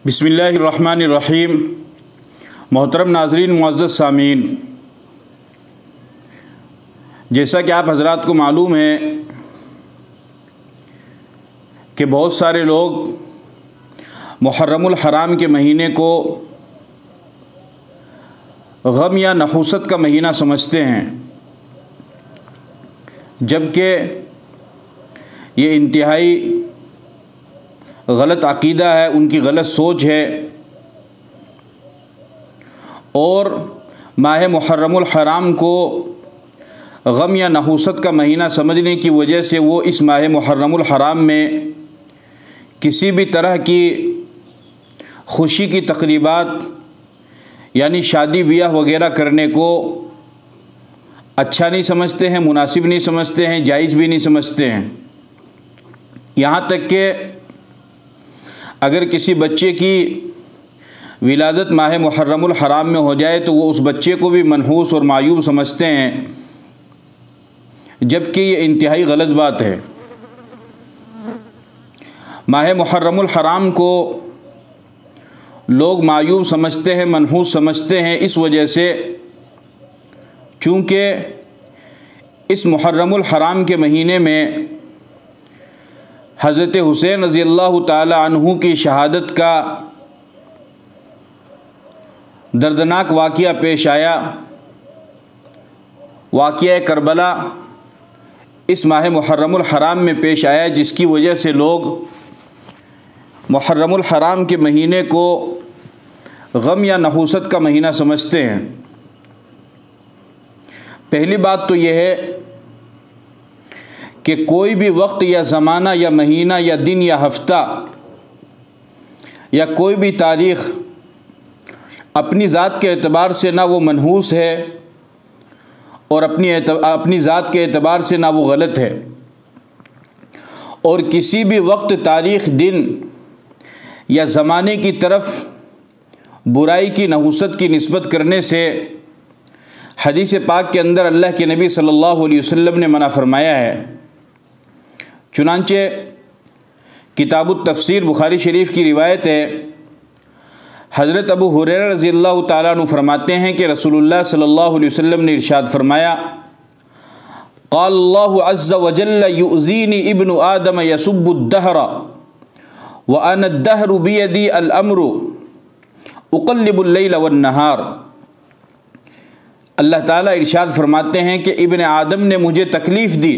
بسم اللہ الرحمن الرحیم۔ محترم ناظرین، معزز سامعین، جیسا کہ آپ حضرات کو معلوم ہے کہ بہت سارے لوگ محرم الحرام کے مہینے کو غم یا نحوست کا مہینہ سمجھتے ہیں، جبکہ یہ انتہائی غلط عقیدہ ہے، ان کی غلط سوچ ہے، اور ماہ محرم الحرام کو غم یا نحوست کا مہینہ سمجھنے کی وجہ سے وہ اس ماہ محرم الحرام میں کسی بھی طرح کی خوشی کی تقریبات یعنی شادی بیاہ وغیرہ کرنے کو اچھا نہیں سمجھتے ہیں، مناسب نہیں سمجھتے ہیں، جائز بھی نہیں سمجھتے ہیں۔ یہاں تک کہ اگر کسی بچے کی ولادت ماہ محرم الحرام میں ہو جائے تو وہ اس بچے کو بھی منحوس اور معیوب سمجھتے ہیں، جبکہ یہ انتہائی غلط بات ہے۔ ماہ محرم الحرام کو لوگ معیوب سمجھتے ہیں، منحوس سمجھتے ہیں، اس وجہ سے چونکہ اس محرم الحرام کے مہینے میں حضرت حسین رضی اللہ تعالی عنہ کی شہادت کا دردناک واقعہ پیش آیا، واقعہ کربلا اس ماہ محرم الحرام میں پیش آیا، جس کی وجہ سے لوگ محرم الحرام کے مہینے کو غم یا نحوست کا مہینہ سمجھتے ہیں۔ پہلی بات تو یہ ہے کہ کوئی بھی وقت یا زمانہ یا مہینہ یا دن یا ہفتہ یا کوئی بھی تاریخ اپنی ذات کے اعتبار سے نہ وہ منحوس ہے اور اپنی ذات کے اعتبار سے نہ وہ غلط ہے، اور کسی بھی وقت، تاریخ، دن یا زمانے کی طرف برائی کی، نحوست کی نسبت کرنے سے حدیث پاک کے اندر اللہ کے نبی صلی اللہ علیہ وسلم نے منع فرمایا ہے۔ چنانچہ کتاب التفسیر بخاری شریف کی روایت ہے، حضرت ابو ہریرہ رضی اللہ تعالیٰ عنہ فرماتے ہیں کہ رسول اللہ صلی اللہ علیہ وسلم نے ارشاد فرمایا، قال اللہ عز وجل یؤذینی ابن آدم یسب الدہر وانا الدہر بیدی الامر اقلب اللیل والنہار۔ اللہ تعالیٰ ارشاد فرماتے ہیں کہ ابن آدم نے مجھے تکلیف دی۔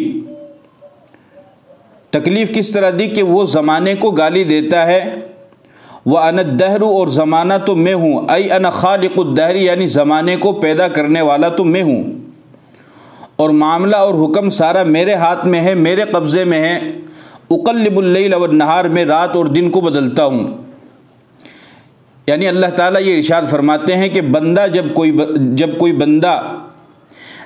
تکلیف کس طرح دی؟ کہ وہ زمانے کو گالی دیتا ہے، وَأَنَا الدَّهْرُ، اور زمانہ تو میں ہوں، اَيْ أَنَا خَالِقُ الدَّهْرِ، یعنی زمانے کو پیدا کرنے والا تو میں ہوں، اور معاملہ اور حکم سارا میرے ہاتھ میں ہے، میرے قبضے میں ہے۔ اقلب اللیل والنہار، میں رات اور دن کو بدلتا ہوں۔ یعنی اللہ تعالیٰ یہ ارشاد فرماتے ہیں کہ بندہ جب کوئی بندہ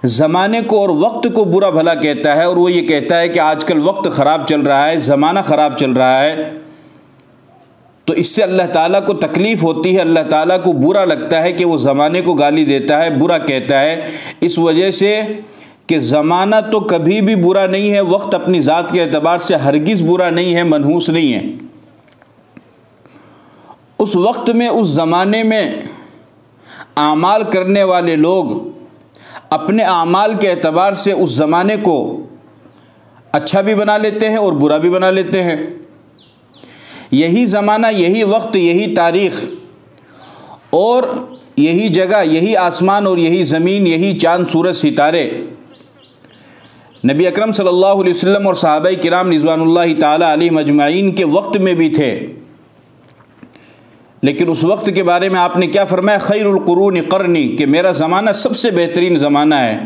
زمانے کو اور وقت کو برا بھلا کہتا ہے، اور وہ یہ کہتا ہے کہ آج کل وقت خراب چل رہا ہے، زمانہ خراب چل رہا ہے، تو اس سے اللہ تعالیٰ کو تکلیف ہوتی ہے، اللہ تعالیٰ کو برا لگتا ہے کہ وہ زمانے کو گالی دیتا ہے، برا کہتا ہے، اس وجہ سے کہ زمانہ تو کبھی بھی برا نہیں ہے، وقت اپنی ذات کے اعتبار سے ہرگز برا نہیں ہے، منحوس نہیں ہے۔ اس وقت میں، اس زمانے میں اعمال کرنے والے لوگ اپنے اعمال کے اعتبار سے اس زمانے کو اچھا بھی بنا لیتے ہیں اور برا بھی بنا لیتے ہیں۔ یہی زمانہ، یہی وقت، یہی تاریخ اور یہی جگہ، یہی آسمان اور یہی زمین، یہی چاند، سورج، ستارے نبی اکرم صلی اللہ علیہ وسلم اور صحابہ کرام رضوان اللہ تعالی علیہم اجمعین کے وقت میں بھی تھے، لیکن اس وقت کے بارے میں آپ نے کیا فرمایا؟ خیر القرون قرنی، کہ میرا زمانہ سب سے بہترین زمانہ ہے۔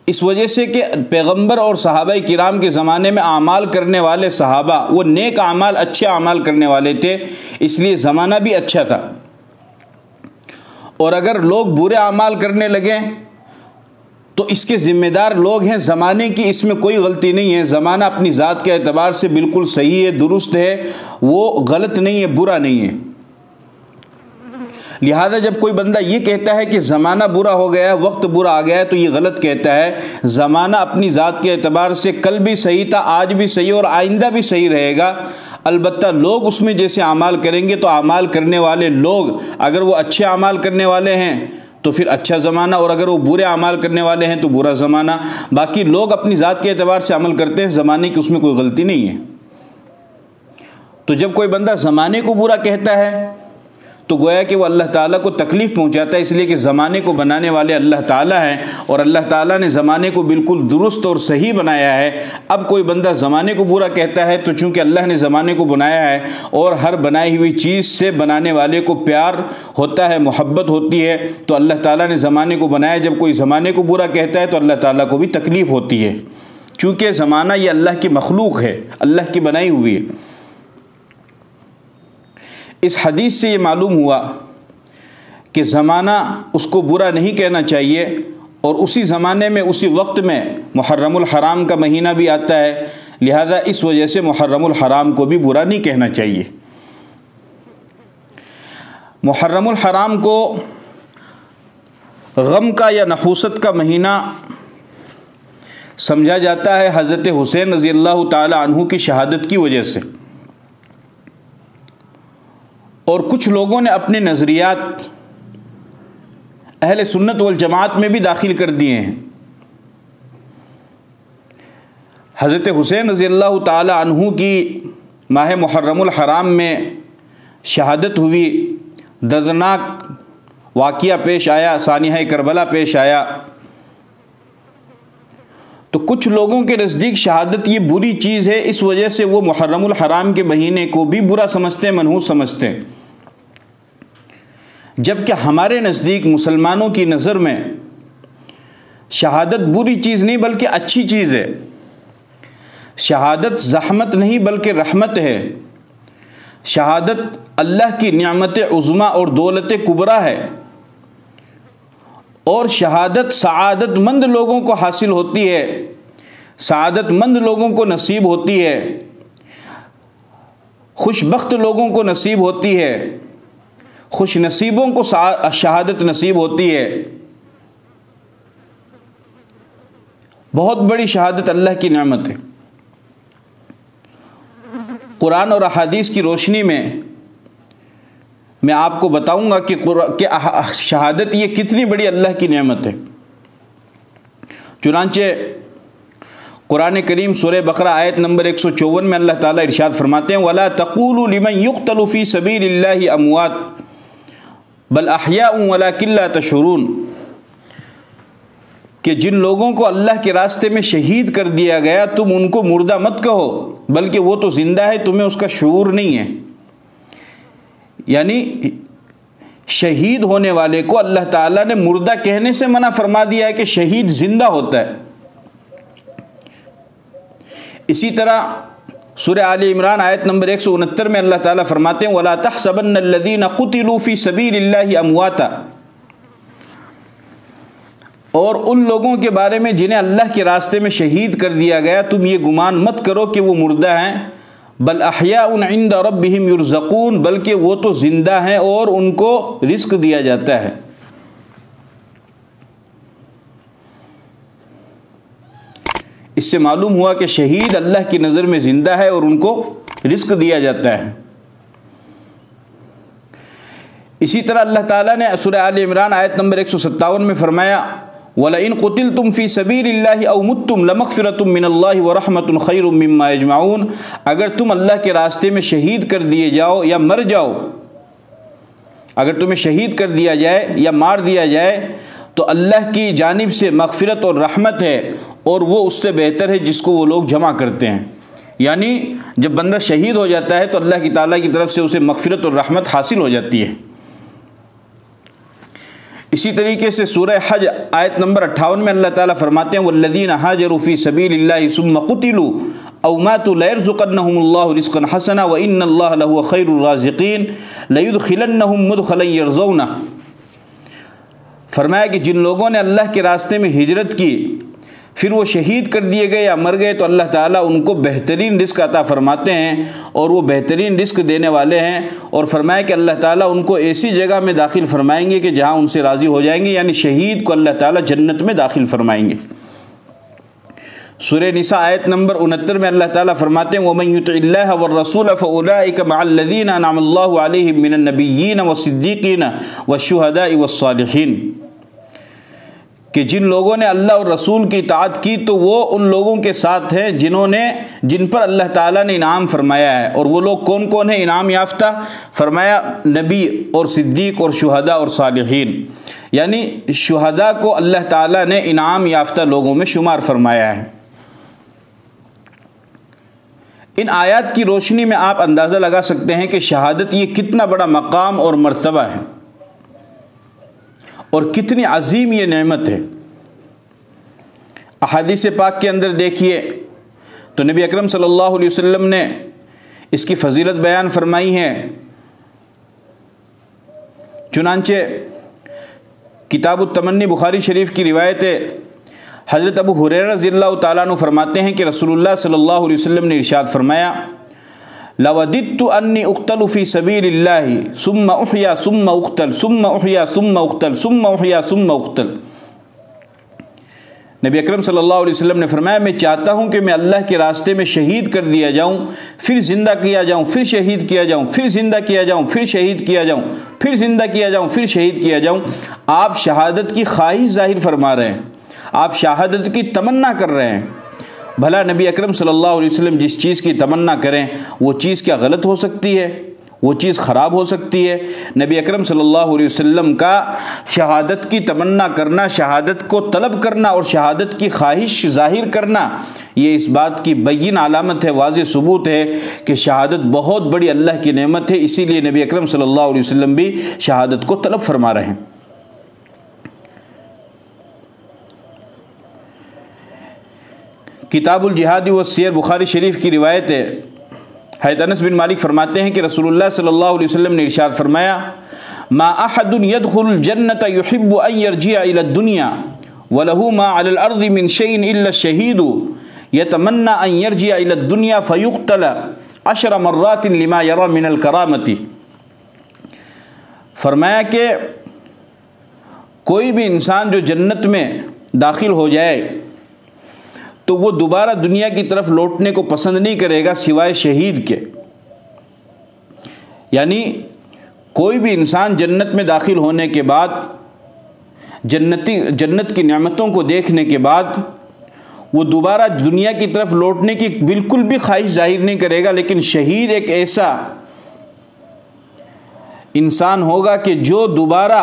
اس وجہ سے کہ پیغمبر اور صحابہ کرام کے زمانے میں اعمال کرنے والے صحابہ وہ نیک اعمال، اچھے اعمال کرنے والے تھے، اس لیے زمانہ بھی اچھا تھا۔ اور اگر لوگ برے اعمال کرنے لگیں تو اس کے ذمہ دار لوگ ہیں، زمانے کی اس میں کوئی غلطی نہیں ہے۔ زمانہ اپنی ذات کے اعتبار سے بالکل صحیح ہے، درست ہے، وہ غلط نہیں ہے، برا نہیں ہے۔ لہذا جب کوئی بندہ یہ کہتا ہے کہ زمانہ برا ہو گیا ہے، وقت برا آ گیا ہے، تو یہ غلط کہتا ہے۔ زمانہ اپنی ذات کے اعتبار سے کل بھی صحیح تھا، آج بھی صحیح اور آئندہ بھی صحیح رہے گا، البتہ لوگ اس میں جیسے اعمال کریں گے تو اعمال کرنے والے لوگ اگر وہ اچھے اعمال کرنے والے ہیں تو پھر اچھا زمانہ، اور اگر وہ برے اعمال کرنے والے ہیں تو برا زمانہ۔ باقی لوگ اپنی ذات کے اعتبار سے عمل کرتے ہیں، زمانے کی اس میں کوئی غلطی نہیں ہے۔ تو جب کوئی بندہ زمانے کو برا کہتا ہے تو گویا کہ وہ اللہ تعالیٰ کو تکلیف پہنچاتا ہے، اس لیے کہ زمانے کو بنانے والے اللہ تعالیٰ ہیں اور اللہ تعالیٰ نے زمانے کو بالکل درست اور صحیح بنایا ہے۔ اب کوئی بندہ زمانے کو برا کہتا ہے تو چونکہ اللہ نے زمانے کو بنایا ہے اور ہر بنائی ہوئی چیز سے بنانے والے کو پیار ہوتا ہے، محبت ہوتی ہے، تو اللہ تعالیٰ نے زمانے کو بنایا۔ جب کوئی زمانے کو برا کہتا ہے تو اللہ تعالیٰ کو بھی تکلیف ہوتی ہے، چونکہ زمانہ یہ اللہ کی مخلوق ہے، اللہ کی بنائی ہوئی ہے۔ اس حدیث سے یہ معلوم ہوا کہ زمانہ اس کو برا نہیں کہنا چاہیے، اور اسی زمانے میں اسی وقت میں محرم الحرام کا مہینہ بھی آتا ہے، لہذا اس وجہ سے محرم الحرام کو بھی برا نہیں کہنا چاہیے۔ محرم الحرام کو غم کا یا نحوست کا مہینہ سمجھا جاتا ہے حضرت حسین رضی اللہ تعالی عنہ کی شہادت کی وجہ سے، اور کچھ لوگوں نے اپنے نظریات اہل سنت والجماعت میں بھی داخل کر دیے ہیں۔ حضرت حسین رضی اللہ تعالی عنہ کی ماہ محرم الحرام میں شہادت ہوئی، دردناک واقعہ پیش آیا، سانحہ کربلا پیش آیا، تو کچھ لوگوں کے نزدیک شہادت یہ بری چیز ہے، اس وجہ سے وہ محرم الحرام کے مہینے کو بھی برا سمجھتے ہیں، منحوس سمجھتے ہیں، جبکہ ہمارے نزدیک مسلمانوں کی نظر میں شہادت بری چیز نہیں بلکہ اچھی چیز ہے۔ شہادت زحمت نہیں بلکہ رحمت ہے۔ شہادت اللہ کی نعمت عظمیٰ اور دولت کبریٰ ہے، اور شہادت سعادت مند لوگوں کو حاصل ہوتی ہے، سعادت مند لوگوں کو نصیب ہوتی ہے، خوش بخت لوگوں کو نصیب ہوتی ہے، خوش نصیبوں کو شہادت نصیب ہوتی ہے۔ بہت بڑی شہادت اللہ کی نعمت ہے۔ قرآن اور احادیث کی روشنی میں میں آپ کو بتاؤں گا کہ شہادت یہ کتنی بڑی اللہ کی نعمت ہے۔ چنانچہ قرآن کریم سورہ بقرہ آیت نمبر 154 میں اللہ تعالیٰ ارشاد فرماتے ہیں وَلَا تَقُولُوا لِمَنْ يُقْتَلُ فِي سَبِيلِ اللَّهِ أَمْوَاتٌ بَلْ أَحْيَاءٌ وَلَكِنْ لَا تَشْعُرُونَ، کہ جن لوگوں کو اللہ کے راستے میں شہید کر دیا گیا تم ان کو مردہ مت کہو، بلکہ وہ تو زندہ ہے، تمہیں اس کا شعور نہیں ہے۔ یعنی شہید ہونے والے کو اللہ تعالیٰ نے مردہ کہنے سے منع فرما دیا ہے کہ شہید زندہ ہوتا ہے۔ اسی طرح سورہ آل عمران آیت نمبر 169 میں اللہ تعالیٰ فرماتے ہیں وَلَا تَحْسَبَنَّ الَّذِينَ قُتِلُوا فِي سَبِيلِ اللَّهِ أَمْوَاتًا، اور ان لوگوں کے بارے میں جنہیں اللہ کے راستے میں شہید کر دیا گیا تم یہ گمان مت کرو کہ وہ مردہ ہیں، بل احیاء عند ربهم یرزقون، بلکہ وہ تو زندہ ہیں اور ان کو رزق دیا جاتا ہے۔ اس سے معلوم ہوا کہ شہید اللہ کی نظر میں زندہ ہے اور ان کو رزق دیا جاتا ہے۔ اسی طرح اللہ تعالیٰ نے سورہ آل عمران آیت نمبر 157 میں فرمایا وَلَئِن قُتِلْتُمْ فِي سَبِيلِ اللَّهِ أَوْ مُتْتُمْ لَمَغْفِرَةٌ مِّنَ اللَّهِ وَرَحْمَةٌ خَيْرٌ مِّمَّا يَجْمَعُونَ، اگر تم اللہ کے راستے میں شہید کر دیے جاؤ یا مر جاؤ، اگر تمہیں شہید کر دیا جائے یا مار دیا جائے تو اللہ کی جانب سے مغفرت اور رحمت ہے، اور وہ اس سے بہتر ہے جس کو وہ لوگ جمع کرتے ہیں۔ یعنی جب بندہ شہید ہو جاتا ہے تو اللہ کی تعالیٰ کی طرف سے اسے مغفرت اور رحمت حاصل ہو جاتی ہے۔ اسی طریقے سے سورہ حج آیت نمبر 58 میں اللہ تعالیٰ فرماتے ہیں وَالَّذِينَ هَاجَرُوا فِي سَبِيلِ اللَّهِ ثُمَّ قُتِلُوا أَوْ مَاتُوا لَيَرْزُقَنَّهُمُ اللَّهُ رِزْقًا حَسَنًا وَإِنَّ اللَّهَ لَهُوَ خَيْرُ الرَّازِقِينَ لَيُدْخِلَنَّهُمْ مُدْخَلًا يَرْضَوْنَهُ، فرمایا کہ جن لوگوں نے اللہ کے راستے میں ہجرت کی پھر وہ شہید کر دیے گئے یا مر گئے تو اللہ تعالیٰ ان کو بہترین رزق عطا فرماتے ہیں اور وہ بہترین رزق دینے والے ہیں، اور فرمایا کہ اللہ تعالیٰ ان کو ایسی جگہ میں داخل فرمائیں گے کہ جہاں ان سے راضی ہو جائیں گے، یعنی شہید کو اللہ تعالیٰ جنت میں داخل فرمائیں گے۔ سورہ نساء آیت نمبر 69 میں اللہ تعالیٰ فرماتے ہیں وَمَن يُطِعِ اللَّهَ وَالرَّسُولَ فَأُولَٰئِكَ مَعَ الَّذِينَ أَنْعَمَ اللَّهُ عَلَيْهِم مِّنَ النَّبِيِّينَ وَالصِّدِّيقِينَ وَالشُّهَدَاءِ وَالصَّالِحِينَ، کہ جن لوگوں نے اللہ اور رسول کی اطاعت کی تو وہ ان لوگوں کے ساتھ ہیں جن پر اللہ تعالیٰ نے انعام فرمایا ہے۔ اور وہ لوگ کون کون ہیں انعام یافتہ؟ فرمایا نبی اور صدیق اور شہداء اور صالحین، یعنی شہداء کو اللہ تعالیٰ نے انعام یافتہ لوگوں میں شمار فرمایا ہے۔ ان آیات کی روشنی میں آپ اندازہ لگا سکتے ہیں کہ شہادت یہ کتنا بڑا مقام اور مرتبہ ہے اور کتنی عظیم یہ نعمت ہے۔ احادیث پاک کے اندر دیکھیے تو نبی اکرم صلی اللہ علیہ وسلم نے اس کی فضیلت بیان فرمائی ہے۔ چنانچہ کتاب التمنی بخاری شریف کی روایت ہے، حضرت ابو ہریرہ رضی اللہ تعالیٰ عنہ فرماتے ہیں کہ رسول اللہ صلی اللہ علیہ وسلم نے ارشاد فرمایا لَوَدِدْتُ أَنِّي أُقْتَلُ فِي سَبِيلِ اللَّهِ ثُمَّ أُحْيَا ثُمَّ أُقْتَلْ ثُمَّ أُحْيَا ثُمَّ أُقْتَلْ ثُمَّ أُحْيَا ثُمَّ أُقْتَلْ۔ نبی اکرم صلی اللہ علیہ وسلم نے فرمایا میں چاہتا ہوں کہ میں اللہ کے راستے میں شہید کر دیا جاؤں، پھر زندہ کیا جاؤں، پھر شہید کیا جاؤں، پھر زندہ کیا جاؤں، پھر شہید کیا جاؤں، پھر زندہ کیا جاؤں، پھر شہید کیا جاؤں۔ آپ شہادت کی خواہش ظاہر فرما رہے ہیں، آپ شہادت کی تمنا کر رہے ہیں۔ بھلا نبی اکرم صلی اللہ علیہ وسلم جس چیز کی تمنا کریں وہ چیز کیا غلط ہو سکتی ہے؟ وہ چیز خراب ہو سکتی ہے؟ نبی اکرم صلی اللہ علیہ وسلم کا شہادت کی تمنا کرنا، شہادت کو طلب کرنا اور شہادت کی خواہش ظاہر کرنا، یہ اس بات کی بین علامت ہے، واضح ثبوت ہے کہ شہادت بہت بڑی اللہ کی نعمت ہے۔ اسی لیے نبی اکرم صلی اللہ علیہ وسلم بھی شہادت کو طلب فرما رہے ہیں۔ کتاب الجہاد والسیر بخاری شریف کی روایت ہے، حضرت انس بن مالک فرماتے ہیں کہ رسول اللہ صلی اللہ علیہ وسلم نے ارشاد فرمایا ما احد يدخل الجنة يحب ان يرجع الى الدنيا وله ما على الارض من شيء الا الشهيد يتمنى ان يرجع الى الدنيا فيقتل 10 مرات لما يرى من الكرامة۔ فرمایا کہ کوئی بھی انسان جو جنت میں داخل ہو جائے تو وہ دوبارہ دنیا کی طرف لوٹنے کو پسند نہیں کرے گا سوائے شہید کے، یعنی کوئی بھی انسان جنت میں داخل ہونے کے بعد، جنت کی نعمتوں کو دیکھنے کے بعد وہ دوبارہ دنیا کی طرف لوٹنے کی بالکل بھی خواہش ظاہر نہیں کرے گا، لیکن شہید ایک ایسا انسان ہوگا کہ جو دوبارہ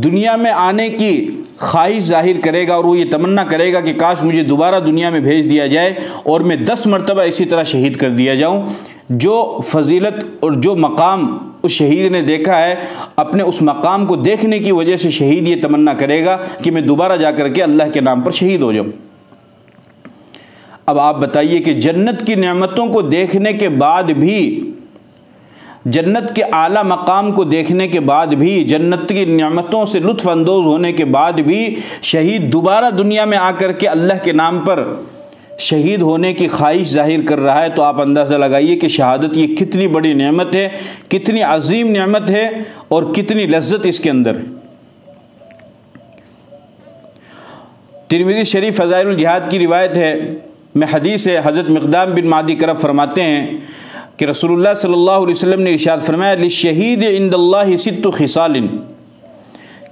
دنیا میں آنے کی خواہش ظاہر کرے گا اور وہ یہ تمنا کرے گا کہ کاش مجھے دوبارہ دنیا میں بھیج دیا جائے اور میں 10 مرتبہ اسی طرح شہید کر دیا جاؤں۔ جو فضیلت اور جو مقام اس شہید نے دیکھا ہے، اپنے اس مقام کو دیکھنے کی وجہ سے شہید یہ تمنا کرے گا کہ میں دوبارہ جا کر کے اللہ کے نام پر شہید ہو جاؤں۔ اب آپ بتائیے کہ جنت کی نعمتوں کو دیکھنے کے بعد بھی، جنت کے اعلیٰ مقام کو دیکھنے کے بعد بھی، جنت کی نعمتوں سے لطف اندوز ہونے کے بعد بھی شہید دوبارہ دنیا میں آ کر کے اللہ کے نام پر شہید ہونے کی خواہش ظاہر کر رہا ہے، تو آپ اندازہ لگائیے کہ شہادت یہ کتنی بڑی نعمت ہے، کتنی عظیم نعمت ہے اور کتنی لذت اس کے اندر ہے۔ ترمذی شریف فضائل الجہاد کی روایت ہے، میں حدیث ہے، حضرت مقدام بن معدی کرب فرماتے ہیں کہ رسول اللہ صلی اللہ علیہ وسلم نے ارشاد فرمایا للشہید عند اللہ 6 خصال،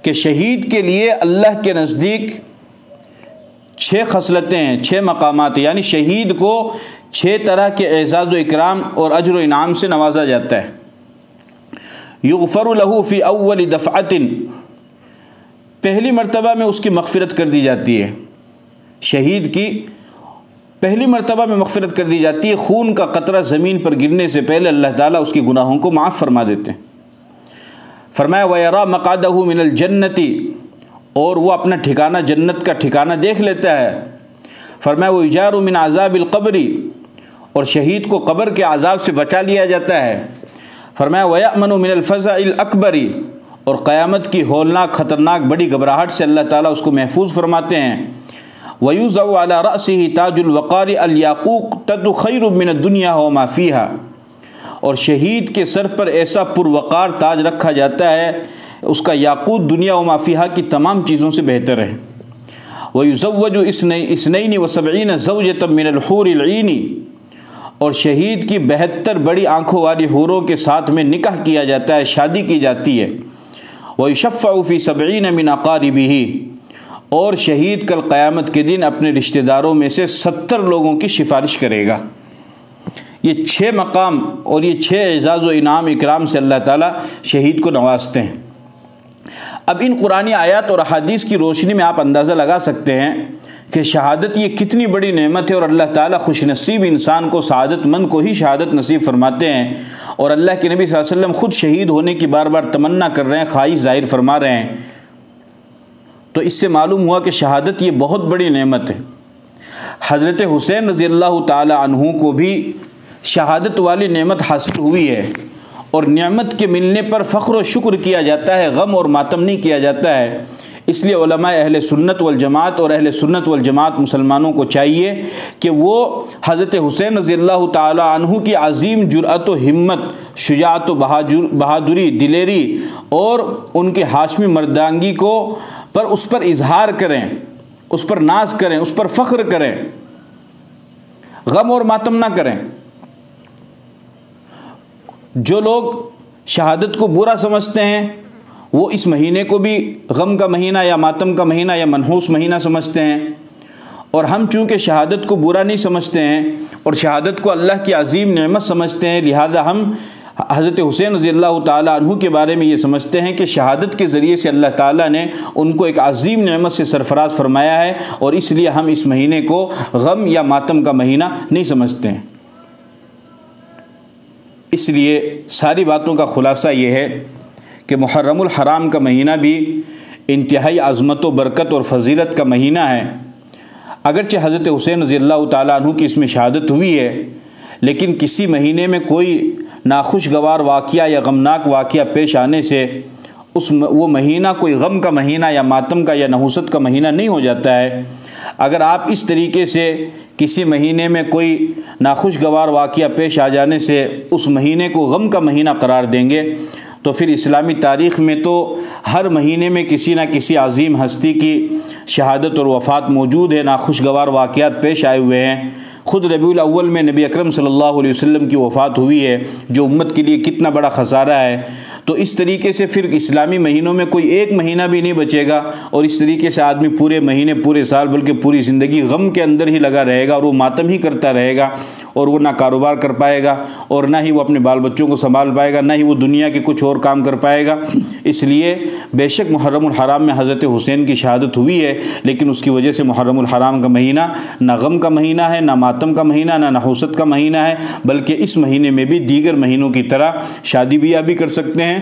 کہ شہید کے لیے اللہ کے نزدیک 6 خصلتیں ہیں، 6 مقامات ہیں، یعنی شہید کو 6 طرح کے اعزاز و اکرام اور اجر و انعام سے نوازا جاتا ہے۔ یغفر له فی اول دفعۃ، پہلی مرتبہ میں اس کی مغفرت کر دی جاتی ہے، شہید کی پہلی مرتبہ میں مغفرت کر دی جاتی ہے، خون کا قطرہ زمین پر گرنے سے پہلے اللہ تعالیٰ اس کی گناہوں کو معاف فرما دیتے ہیں۔ فرمایا وَيَرَى مَقْعَدَهُ مِنَ الْجَنَّةِ، اور وہ اپنا ٹھکانہ جنت کا ٹھکانہ دیکھ لیتا ہے۔ فرمایا وَيُجَارُ مِنْ عَذَابِ الْقَبْرِ، اور شہید کو قبر کے عذاب سے بچا لیا جاتا ہے۔ فرمایا وَيَأْمَنُ مِنَ الْفَزَعِ الْأَكْبَرِ، اور قیامت کی ہولناک خطرناک بڑی گھبراہٹ سے اللہ تعالیٰ اس کو محفوظ فرماتے ہیں۔ وَيُوضَعُ عَلَى رَأْسِهِ تَاجُ الْوَقَارِ الْيَاقُوتَةُ خَيْرٌ مِّنَ الدُّنْيَا وَمَا فِيهَا، اور شہید کے سر پر ایسا پروقار تاج رکھا جاتا ہے، اس کا یاقوت دنیا وما فیہا کی تمام چیزوں سے بہتر ہے۔ وَيُزَوَّجُ اثنين وسبعين زوجة من الحور العین، اور شہید کی 72 بڑی آنکھوں والی حوروں کے ساتھ میں نکاح کیا جاتا ہے، شادی کی جاتی ہے۔ وَيُشَفَّعُ فِي 70 من اقاربہ، اور شہید کل قیامت کے دن اپنے رشتہ داروں میں سے 70 لوگوں کی سفارش کرے گا۔ یہ 6 مقام اور یہ 6 اعزاز و انعام اکرام سے اللہ تعالیٰ شہید کو نوازتے ہیں۔ اب ان قرآنی آیات اور احادیث کی روشنی میں آپ اندازہ لگا سکتے ہیں کہ شہادت یہ کتنی بڑی نعمت ہے، اور اللہ تعالیٰ خوش نصیب انسان کو، سعادت مند کو ہی شہادت نصیب فرماتے ہیں، اور اللہ کے نبی صلی اللہ علیہ وسلم خود شہید ہونے کی بار بار تمنا کر رہے ہیں، خواہش ظاہر فرما رہے ہیں۔ تو اس سے معلوم ہوا کہ شہادت یہ بہت بڑی نعمت ہے۔ حضرت حسین رضی اللہ تعالی عنہ کو بھی شہادت والی نعمت حاصل ہوئی ہے، اور نعمت کے ملنے پر فخر و شکر کیا جاتا ہے، غم اور ماتم نہیں کیا جاتا ہے۔ اس لیے علماء اہل سنت والجماعت اور اہل سنت والجماعت مسلمانوں کو چاہیے کہ وہ حضرت حسین رضی اللہ تعالی عنہ کی عظیم جرأت و ہمت، شجاعت و بہادری، دلیری اور ان کے ہاشمی مردانگی کو اس پر اظہار کریں، اس پر ناز کریں، اس پر فخر کریں، غم اور ماتم نہ کریں۔ جو لوگ شہادت کو برا سمجھتے ہیں وہ اس مہینے کو بھی غم کا مہینہ یا ماتم کا مہینہ یا منحوس مہینہ سمجھتے ہیں، اور ہم چونکہ شہادت کو برا نہیں سمجھتے ہیں اور شہادت کو اللہ کی عظیم نعمت سمجھتے ہیں، لہذا ہم حضرت حسین رضی اللہ تعالیٰ عنہ کے بارے میں یہ سمجھتے ہیں کہ شہادت کے ذریعے سے اللہ تعالیٰ نے ان کو ایک عظیم نعمت سے سرفراز فرمایا ہے، اور اس لیے ہم اس مہینے کو غم یا ماتم کا مہینہ نہیں سمجھتے ہیں۔ اس لیے ساری باتوں کا خلاصہ یہ ہے کہ محرم الحرام کا مہینہ بھی انتہائی عظمت و برکت اور فضیلت کا مہینہ ہے۔ اگرچہ حضرت حسین رضی اللہ تعالیٰ عنہ کی اس میں شہادت ہوئی ہے، لیکن کسی مہینے میں کوئی ناخوشگوار واقعہ یا غمناک واقعہ پیش آنے سے وہ مہینہ کوئی غم کا مہینہ یا ماتم کا یا نحوست کا مہینہ نہیں ہو جاتا ہے۔ اگر آپ اس طریقے سے کسی مہینے میں کوئی ناخوشگوار واقعہ پیش آ جانے سے اس مہینے کو غم کا مہینہ قرار دیں گے تو پھر اسلامی تاریخ میں تو ہر مہینے میں کسی نہ کسی عظیم ہستی کی شہادت اور وفات موجود ہے، ناخوشگوار واقعات پیش آئے ہوئے ہیں۔ خود ربیع الاول میں نبی اکرم صلی اللہ علیہ وسلم کی وفات ہوئی ہے، جو امت کے لیے کتنا بڑا خسارہ ہے۔ تو اس طریقے سے پھر اسلامی مہینوں میں کوئی ایک مہینہ بھی نہیں بچے گا، اور اس طریقے سے آدمی پورے مہینے، پورے سال، بلکہ پوری زندگی غم کے اندر ہی لگا رہے گا، اور وہ ماتم ہی کرتا رہے گا، اور وہ نہ کاروبار کر پائے گا، اور نہ ہی وہ اپنے بال بچوں کو سنبھال پائے گا، نہ ہی وہ دنیا کے کچھ اور کام کر پائے گا۔ اس لیے بے شک محرم الحرام میں حضرت حسین کی شہادت ہوئی ہے، لیکن اس کی وجہ سے محرم الحرام کا مہینہ نہ غم کا مہینہ ہے، نہ ماتم کا مہینہ، نہ نحوست کا مہینہ ہے، بلکہ اس مہینے میں بھی دیگر مہینوں کی طرح شادی بیاہ بھی کر سکتے ہیں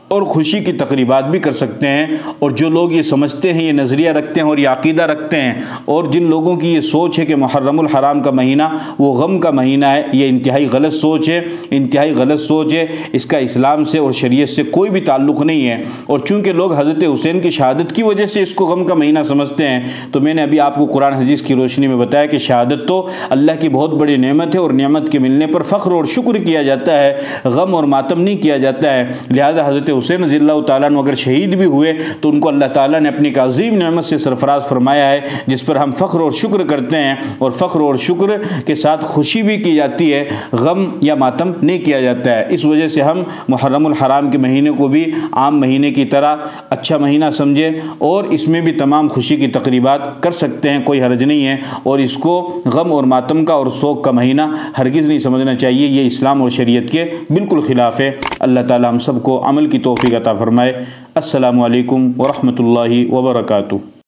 اور خوشی کی تقریبات بھی کر سکتے ہیں۔ اور جو لوگ یہ سمجھتے ہیں، یہ نظریہ رکھتے ہیں اور یہ عقیدہ رکھتے ہیں، اور جن لوگوں کی یہ سوچ ہے کہ محرم الحرام کا مہینہ وہ غم کا مہینہ ہے، یہ انتہائی غلط سوچ ہے، انتہائی غلط سوچ ہے۔ اس کا اسلام سے اور شریعت سے کوئی بھی تعلق نہیں ہے، اور چونکہ لوگ حضرت حسین کی شہادت کی وجہ سے اس کو غم کا مہینہ سمجھتے ہیں، تو میں نے ابھی آپ کو قرآن حدیث کی روشنی میں بتایا کہ شہادت تو اللہ کی بہت بڑی نعمت ہے، اور نعمت کے ملنے پر فخر اور شکر کیا جاتا ہے، غم اور ماتم نہیں کیا جاتا ہے۔ لہذا حضرت حسین رضی اللہ تعالیٰ عنہ اگر شہید بھی ہوئے تو ان کو اللہ تعالیٰ نے اپنی ایک عظیم نعمت سے سرفراز فرمایا ہے، جس پر ہم فخر اور شکر کرتے ہیں، اور فخر اور شکر کے ساتھ خوشی بھی کی جاتی ہے، غم یا ماتم نہیں کیا جاتا ہے۔ اس وجہ سے ہم محرم الحرام کے مہینے کو بھی عام مہینے کی طرح اچھا مہینہ سمجھے، اور اس میں بھی تمام خوشی کی تقریبات کر سکتے ہیں، کوئی حرج نہیں ہے، اور اس کو غم اور ماتم کا اور سوگ کا مہینہ ہرگز نہیں سمجھنا چاہیے۔ یہ اسلام اور شریعت کے بالکل خلاف ہے۔ اللہ تعالیٰ ہم سب کو عمل کی توفیق عطا فرمائے۔ السلام علیکم ورحمۃ اللہ وبرکاتہ۔